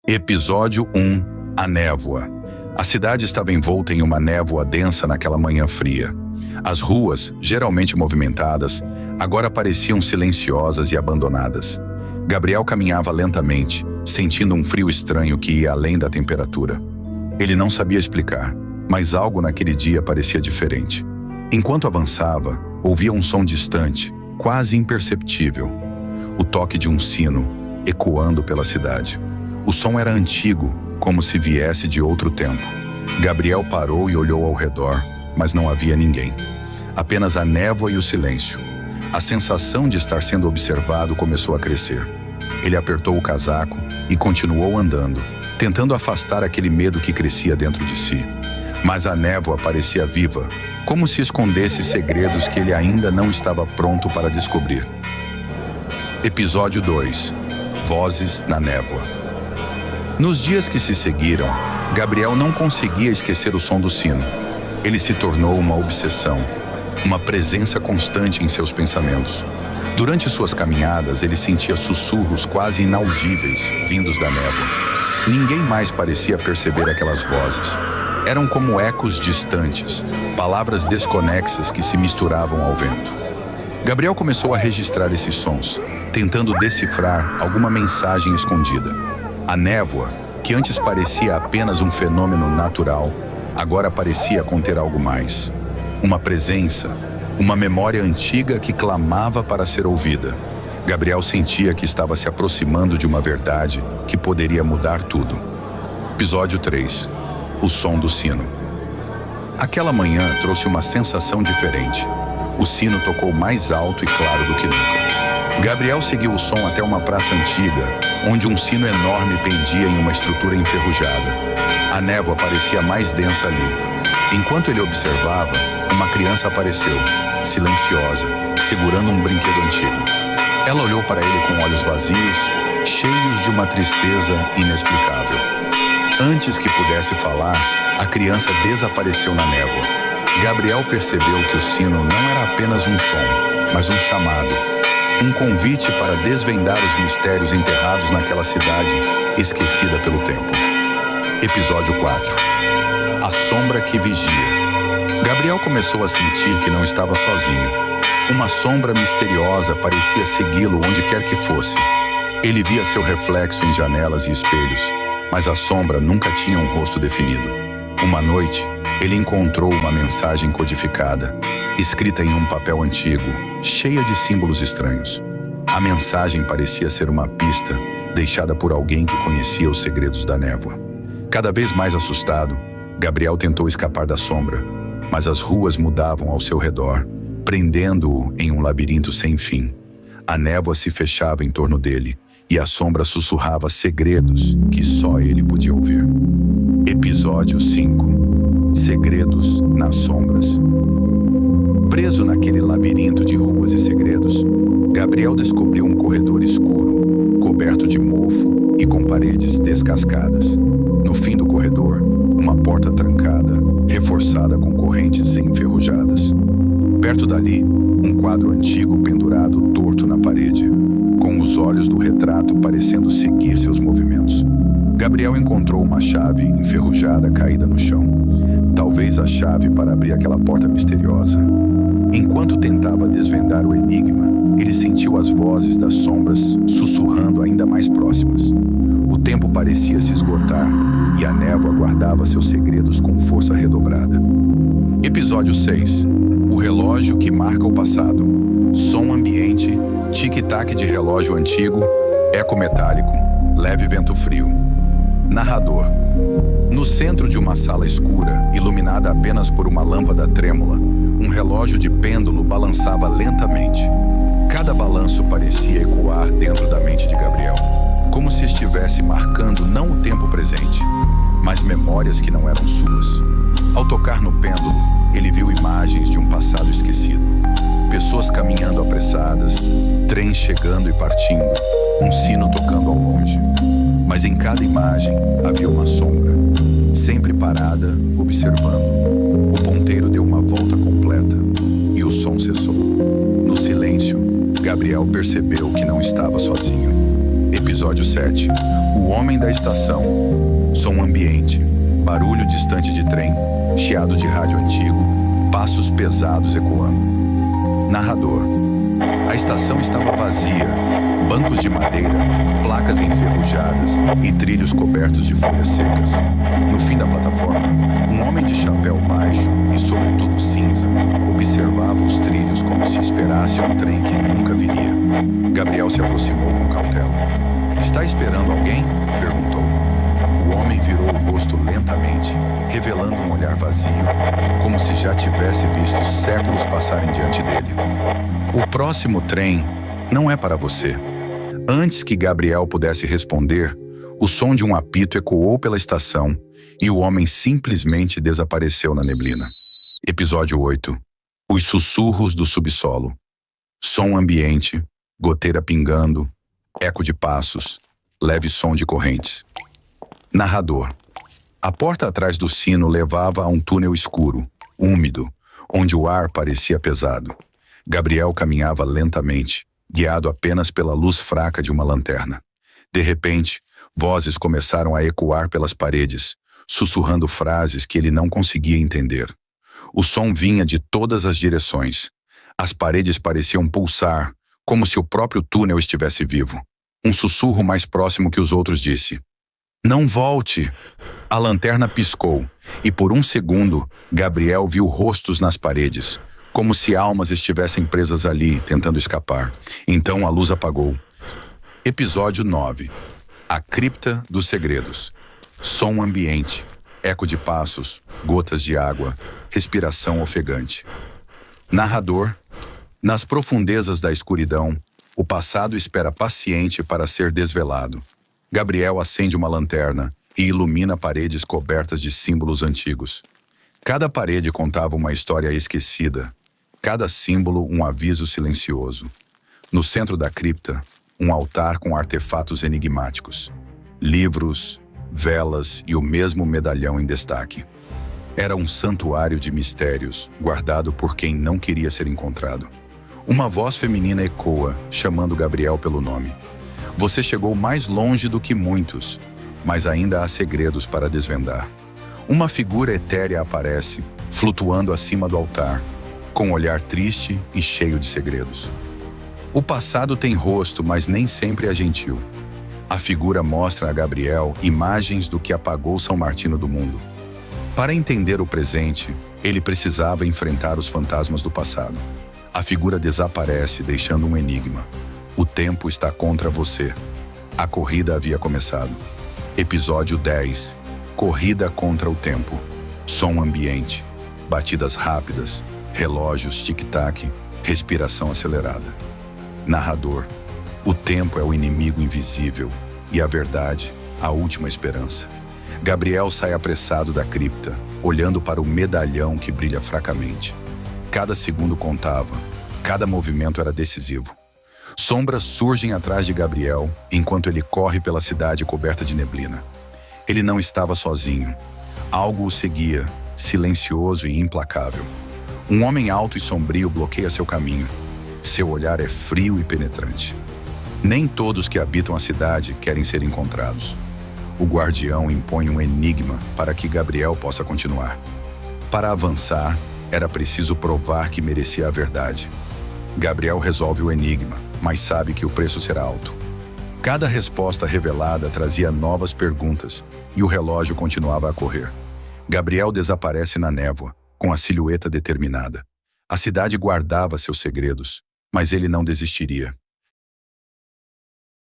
Episódio 1. A névoa. A cidade estava envolta em uma névoa densa naquela manhã fria. As ruas, geralmente movimentadas, agora pareciam silenciosas e abandonadas. Gabriel caminhava lentamente, sentindo um frio estranho que ia além da temperatura. Ele não sabia explicar, mas algo naquele dia parecia diferente. Enquanto avançava, ouvia um som distante, quase imperceptível. O toque de um sino, ecoando pela cidade. O som era antigo, como se viesse de outro tempo. Gabriel parou e olhou ao redor, mas não havia ninguém. Apenas a névoa e o silêncio. A sensação de estar sendo observado começou a crescer. Ele apertou o casaco e continuou andando, tentando afastar aquele medo que crescia dentro de si. Mas a névoa parecia viva, como se escondesse segredos que ele ainda não estava pronto para descobrir. Episódio 2. Vozes na névoa. Nos dias que se seguiram, Gabriel não conseguia esquecer o som do sino. Ele se tornou uma obsessão, uma presença constante em seus pensamentos. Durante suas caminhadas, ele sentia sussurros quase inaudíveis vindos da névoa. Ninguém mais parecia perceber aquelas vozes. Eram como ecos distantes, palavras desconexas que se misturavam ao vento. Gabriel começou a registrar esses sons, tentando decifrar alguma mensagem escondida. A névoa, que antes parecia apenas um fenômeno natural, agora parecia conter algo mais. Uma presença, uma memória antiga que clamava para ser ouvida. Gabriel sentia que estava se aproximando de uma verdade que poderia mudar tudo. Episódio 3. O som do sino. Aquela manhã trouxe uma sensação diferente. O sino tocou mais alto e claro do que nunca. Gabriel seguiu o som até uma praça antiga, onde um sino enorme pendia em uma estrutura enferrujada. A névoa parecia mais densa ali. Enquanto ele observava, uma criança apareceu, silenciosa, segurando um brinquedo antigo. Ela olhou para ele com olhos vazios, cheios de uma tristeza inexplicável. Antes que pudesse falar, a criança desapareceu na névoa. Gabriel percebeu que o sino não era apenas um som, mas um chamado. Um convite para desvendar os mistérios enterrados naquela cidade esquecida pelo tempo. Episódio 4. A sombra que vigia. Gabriel começou a sentir que não estava sozinho. Uma sombra misteriosa parecia segui-lo onde quer que fosse. Ele via seu reflexo em janelas e espelhos, mas a sombra nunca tinha um rosto definido. Uma noite, ele encontrou uma mensagem codificada, escrita em um papel antigo, cheia de símbolos estranhos. A mensagem parecia ser uma pista deixada por alguém que conhecia os segredos da névoa. Cada vez mais assustado, Gabriel tentou escapar da sombra, mas as ruas mudavam ao seu redor, prendendo-o em um labirinto sem fim. A névoa se fechava em torno dele e a sombra sussurrava segredos que só ele podia ouvir. Episódio 5. Segredos nas sombras. Preso naquele labirinto de ruas e segredos, Gabriel descobriu um corredor escuro, coberto de mofo e com paredes descascadas. No fim do corredor, uma porta trancada, reforçada com correntes enferrujadas. Perto dali, um quadro antigo pendurado torto na parede, com os olhos do retrato parecendo seguir seus movimentos. Gabriel encontrou uma chave enferrujada caída no chão. Talvez a chave para abrir aquela porta misteriosa. Enquanto tentava desvendar o enigma, ele sentiu as vozes das sombras sussurrando ainda mais próximas. O tempo parecia se esgotar e a névoa guardava seus segredos com força redobrada. Episódio 6. O relógio que marca o passado. Som ambiente, tic-tac de relógio antigo, eco metálico, leve vento frio. Narrador. No centro de uma sala escura, iluminada apenas por uma lâmpada trêmula, um relógio de pêndulo balançava lentamente. Cada balanço parecia ecoar dentro da mente de Gabriel, como se estivesse marcando não o tempo presente, mas memórias que não eram suas. Ao tocar no pêndulo, ele viu imagens de um passado esquecido. Pessoas caminhando apressadas, trens chegando e partindo, um sino tocando ao longe. Mas em cada imagem havia uma sombra, sempre parada, observando. O ponteiro deu uma volta completa e o som cessou. No silêncio, Gabriel percebeu que não estava sozinho. Episódio 7. O Homem da Estação. Som ambiente. Barulho distante de trem, chiado de rádio antigo, passos pesados ecoando. Narrador. A estação estava vazia. Bancos de madeira, placas enferrujadas e trilhos cobertos de folhas secas. No fim da plataforma, um homem de chapéu baixo e sobretudo cinza observava os trilhos como se esperasse um trem que nunca viria. Gabriel se aproximou com cautela. "Está esperando alguém?" perguntou. O homem virou o rosto lentamente, revelando um olhar vazio, como se já tivesse visto séculos passarem diante dele. "O próximo trem não é para você." Antes que Gabriel pudesse responder, o som de um apito ecoou pela estação e o homem simplesmente desapareceu na neblina. Episódio 8. Os sussurros do subsolo. Som ambiente, goteira pingando, eco de passos, leve som de correntes. Narrador. A porta atrás do sino levava a um túnel escuro, úmido, onde o ar parecia pesado. Gabriel caminhava lentamente, guiado apenas pela luz fraca de uma lanterna. De repente, vozes começaram a ecoar pelas paredes, sussurrando frases que ele não conseguia entender. O som vinha de todas as direções. As paredes pareciam pulsar, como se o próprio túnel estivesse vivo. Um sussurro mais próximo que os outros disse: "Não volte!" A lanterna piscou, e por um segundo, Gabriel viu rostos nas paredes, como se almas estivessem presas ali, tentando escapar. Então a luz apagou. Episódio 9. A Cripta dos Segredos. Som ambiente, eco de passos, gotas de água, respiração ofegante. Narrador. Nas profundezas da escuridão, o passado espera paciente para ser desvelado. Gabriel acende uma lanterna e ilumina paredes cobertas de símbolos antigos. Cada parede contava uma história esquecida, cada símbolo um aviso silencioso. No centro da cripta, um altar com artefatos enigmáticos, livros, velas e o mesmo medalhão em destaque. Era um santuário de mistérios, guardado por quem não queria ser encontrado. Uma voz feminina ecoa, chamando Gabriel pelo nome. "Você chegou mais longe do que muitos, mas ainda há segredos para desvendar." Uma figura etérea aparece, flutuando acima do altar, com um olhar triste e cheio de segredos. O passado tem rosto, mas nem sempre é gentil. A figura mostra a Gabriel imagens do que apagou São Martino do mundo. Para entender o presente, ele precisava enfrentar os fantasmas do passado. A figura desaparece, deixando um enigma. O tempo está contra você. A corrida havia começado. Episódio 10. Corrida contra o tempo. Som ambiente. Batidas rápidas. Relógios tic-tac. Respiração acelerada. Narrador. O tempo é o inimigo invisível e a verdade, a última esperança. Gabriel sai apressado da cripta, olhando para o medalhão que brilha fracamente. Cada segundo contava. Cada movimento era decisivo. Sombras surgem atrás de Gabriel, enquanto ele corre pela cidade coberta de neblina. Ele não estava sozinho. Algo o seguia, silencioso e implacável. Um homem alto e sombrio bloqueia seu caminho. Seu olhar é frio e penetrante. Nem todos que habitam a cidade querem ser encontrados. O guardião impõe um enigma para que Gabriel possa continuar. Para avançar, era preciso provar que merecia a verdade. Gabriel resolve o enigma, mas sabe que o preço será alto. Cada resposta revelada trazia novas perguntas, e o relógio continuava a correr. Gabriel desaparece na névoa, com a silhueta determinada. A cidade guardava seus segredos, mas ele não desistiria.